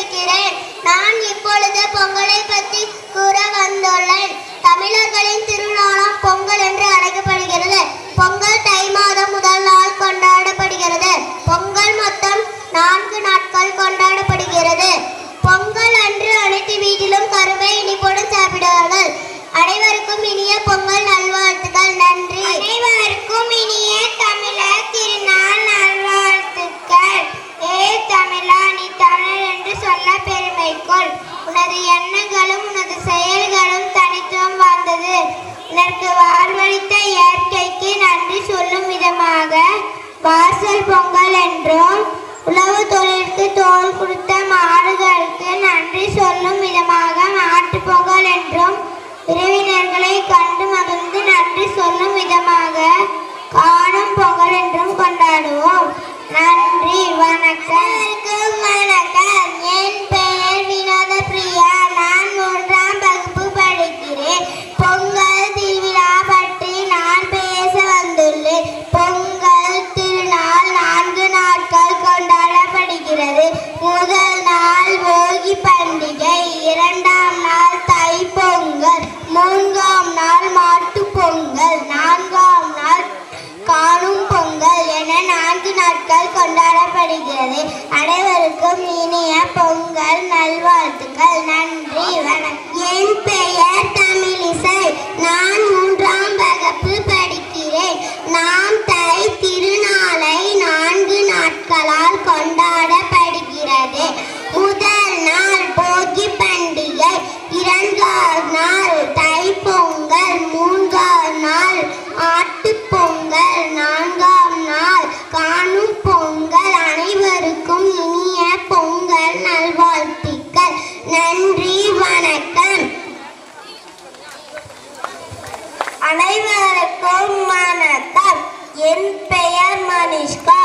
படிக்கிறேன். நான் இப்பொழுது பொங்கலை பற்றி கூற வந்துள்ளேன். தமிழர்களின் திருநாளாம் பொங்கல் என்று அழைக்கப்படுகிறது. பொங்கல் தை மாதம் முதல் நாள் கொண்டாடப்படுகிறது. பொங்கல் மொத்தம் 4 நாட்கள் கொண்டாடப்படுகிறது. பொங்கல் அன்று அனைத்து வீட்டிலும் கரும்பை இனிப்புடன் சாப்பிடுவார்கள். அனைவருக்கும் இனிய பொங்கல் நல்வாழ்த்துக்கள். நன்றி. அனைவருக்கும் இனிய தமிழர் திருநாள் நல்வாழ்த்துக்கள். ஏ தமிழா, நீ தமிழர் என்று சொல்ல பெருமைக்கொள். உனது எண்ணங்களும் உனது செயல்களும் தனித்துவம் வாழ்ந்தது. உனக்கு வாழ்வளித்த இயற்கைக்கு நன்றி சொல்லும் விதமாக வாசல் பொங்கல் என்றும், உழவு தொழிலுக்கு தோல் கொடுத்த மாடுகளுக்கு நன்றி சொல்லும் விதமாக மாட்டு பொங்கல் என்றும், உறவினர்களை கண்டு மகிழ்ந்து நன்றி சொல்லும் விதமாக காணும் பொங்கல் என்றும் கொண்டாடுவோம். நன்றி. வணக்கம். வணக்கம். என் பெயர் வினோத பிரியா. நான் 3ஆம் வகுப்பு படிக்கிறேன். பொங்கல் திருவிழா பற்றி நான் பேச வந்துள்ளேன். பொங்கல் திருநாள் 4 நாட்கள் கொண்டாடப்படுகிறது. முதல் நாள் போகி பண்டிகை, 2ஆம் நாள் தை பொங்கல், 3ஆம் நாள் மாட்டு பொங்கல், 4ஆம் நாள் காணும் பொங்கல் என 4 நாட்கள் கொண்டாடப்படுகிறது. அனைவருக்கும் இனிய பொங்கல் நல்வாழ்த்துக்கள். நன்றி. வணக்கம். என் பெயர் தமிழிசை. நான் 3ஆம் வகுப்பு படிக்கிறேன். நாம் தை திருநாளை 4 நாட்களால் கொண்டாடப்படுகிறது. முதல் நாள் போகி பண்டிகை, 2ஆம் நாள் தை பொங்கல், 3ஆம் நாள் ஆட்டு பொங்கல், 4ஆம் நாள் காணும் பொங்கல். அனைவருக்கும் இனிய பொங்கல் நல்வாழ்த்துக்கள். நன்றி. வணக்கம். அனைவருக்கும் வணக்கம். என் பெயர் மனிஷ்கா.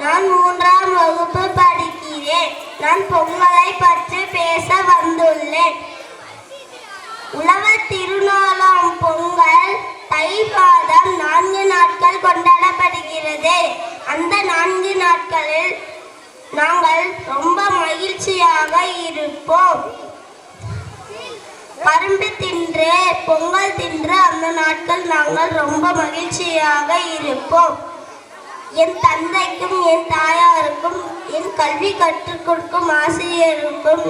நான் 3ஆம் வகுப்பு படிக்கிறேன். நான் பொங்கலை பற்றி பேச வந்துள்ளேன். உழவர் திருநாளாம் பொங்கல் தை மாதம் 4 நாட்கள் கொண்டாடப்படுகிறது. அந்த 4 நாட்களில் நாங்கள் ரொம்ப மகிழ்ச்சியாக இருப்போம். கரும்பு தின்று பொங்கல் தின்று அந்த நாட்கள் நாங்கள் ரொம்ப மகிழ்ச்சியாக இருப்போம். என் தந்தைக்கும் என் தாயாருக்கும் என் கல்வி கற்றுக் கொடுக்கும் ஆசிரியருக்கும்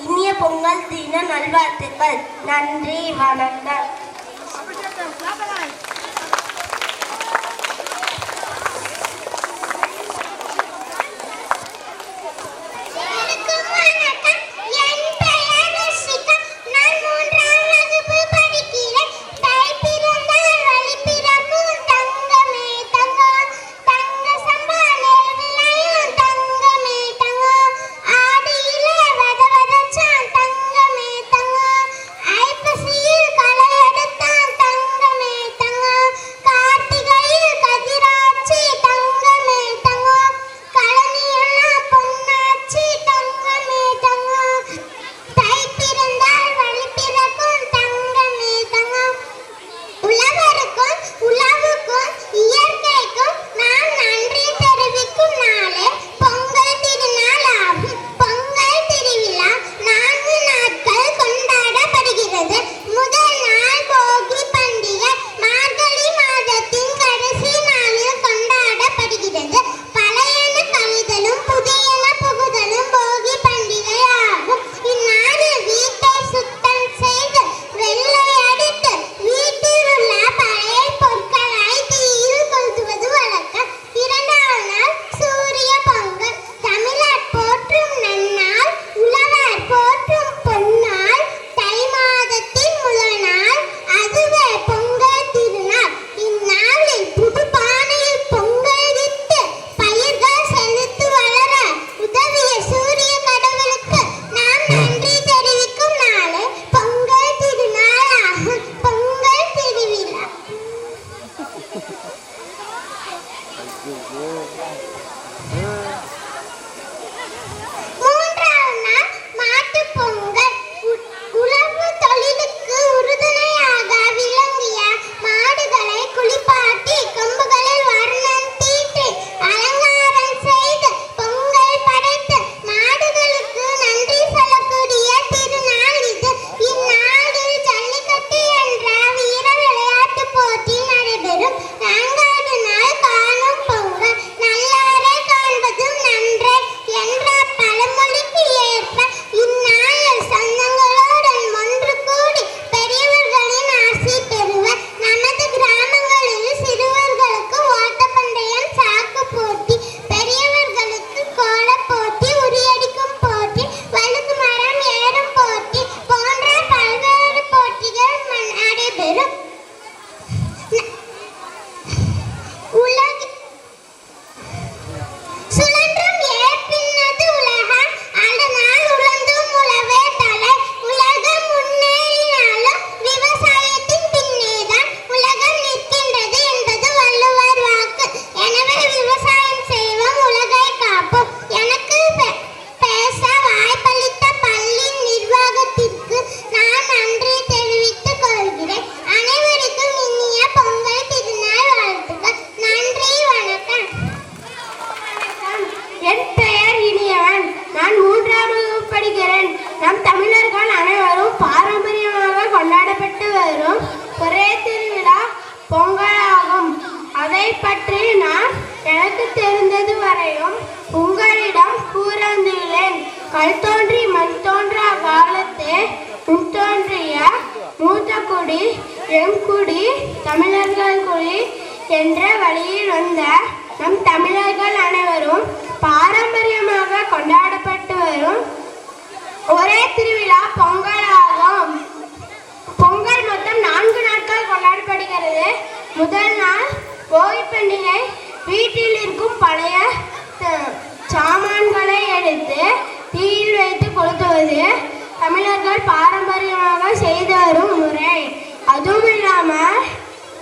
இனிய பொங்கல் தின நல்வாழ்த்துக்கள். நன்றி. வணக்கம். ஒரே திருவிழா பொங்கலாகும். அதை பற்றி நான் எனக்கு தெரிந்தது வரையும் உங்களிடம் கூறந்துள்ளேன். கல் தோன்றி மண் தோன்றா காலத்தே முன் தோன்றிய மூத்த குடி எங்குடி தமிழர்கள் குடி என்ற வழியில் வந்த நம் தமிழர்கள் அனைவரும் பாரம்பரியமாக கொண்டாடப்பட்டு வரும் ஒரே திருவிழா பொங்கலாகும். பொங்கல் மொத்தம் 4 நாட்கள் கொண்டாடப்படுகிறது. முதல் நாள் போகி பண்டிகை. வீட்டில் இருக்கும் பழைய சாமான்களை எடுத்து தீயில் வைத்து கொளுத்துவது தமிழர்கள் பாரம்பரியமாக செய்து வரும் முறை. அதுவும் இல்லாமல்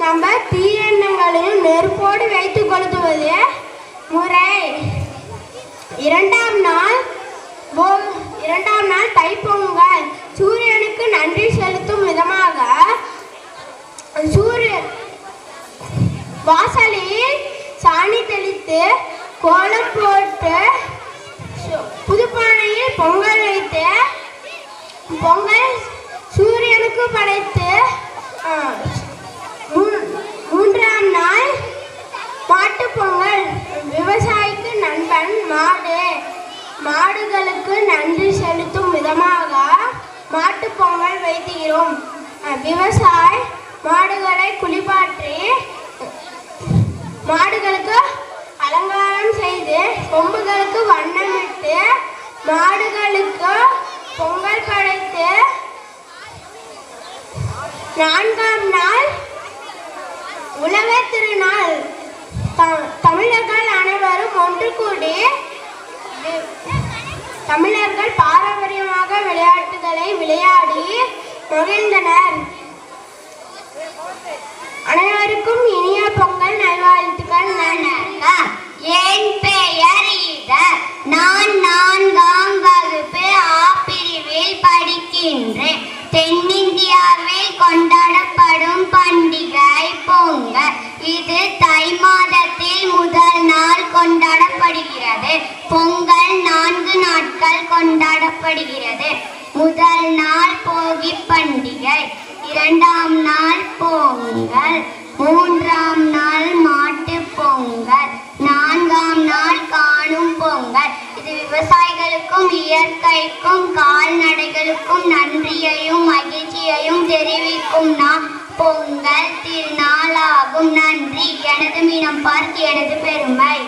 நம்ம தீயெண்ணங்களையும் நெருப்போடு வைத்து கொளுத்துவது முறை. இரண்டாம் நாள் தைப்பொங்கல். சூரியனுக்கு நன்றி செலுத்தும் விதமாக வாசலில் சாணி தெளித்து கோலம் போட்டு புதுப்பானையில் பொங்கல் வைத்து பொங்கல் சூரியனுக்கு படைத்து மூன்றாம் நாள் மாட்டுப் பொங்கல். விவசாயிக்கு நண்பன் மாடு. மாடுகளுக்கு நன்றி செலுத்தும் விதமாக மாட்டுப் பொங்கல் வைக்கிறோம். விவசாயி மாடுகளை குளிப்பாற்றி மாடுகளுக்கு அலங்காரம் செய்து கொம்புகளுக்கு வண்ணமிட்டு மாடுகளுக்கு பொங்கல் படைத்து நான்காம் நாள் உழவர் திருநாள். தமிழர்கள் அனைவரும் ஒன்று கூடி தமிழர்கள் பாரம்பரியமாக விளையாட்டுகளை விளையாடி மகிழ்ந்தனர். அனைவருக்கும் இனிய பொங்கல் நல்வாழ்த்துக்கள். என் பெயர் ஈதர். நான் 4ஆம் வகுப்பு ஆ பிரிவில் படிக்கின்றேன். தென்னிந்தியாவில் கொண்டாடப்படும் பண்டிகை பொங்கல். இது தை மாதத்தில் முதல் நாள் கொண்டாடப்படுகிறது. பொங்கல் 4 நாட்கள் கொண்டாடப்படுகிறது. முதல் நாள் போகி பண்டிகை, 2ஆம் நாள் பொங்கல், 3ஆம் நாள் மாட்டு பொங்கல், 4ஆம் நாள் காணும் பொங்கல். இது விவசாயிகளுக்கும் இயற்கைக்கும் கால்நடைகளுக்கும் நன்றியையும் மகிழ்ச்சியையும் தெரிவிக்கும் பொங்கல் திருநாளாகும். நன்றி. எனது மீனம் பார்க் எனது பெருமை.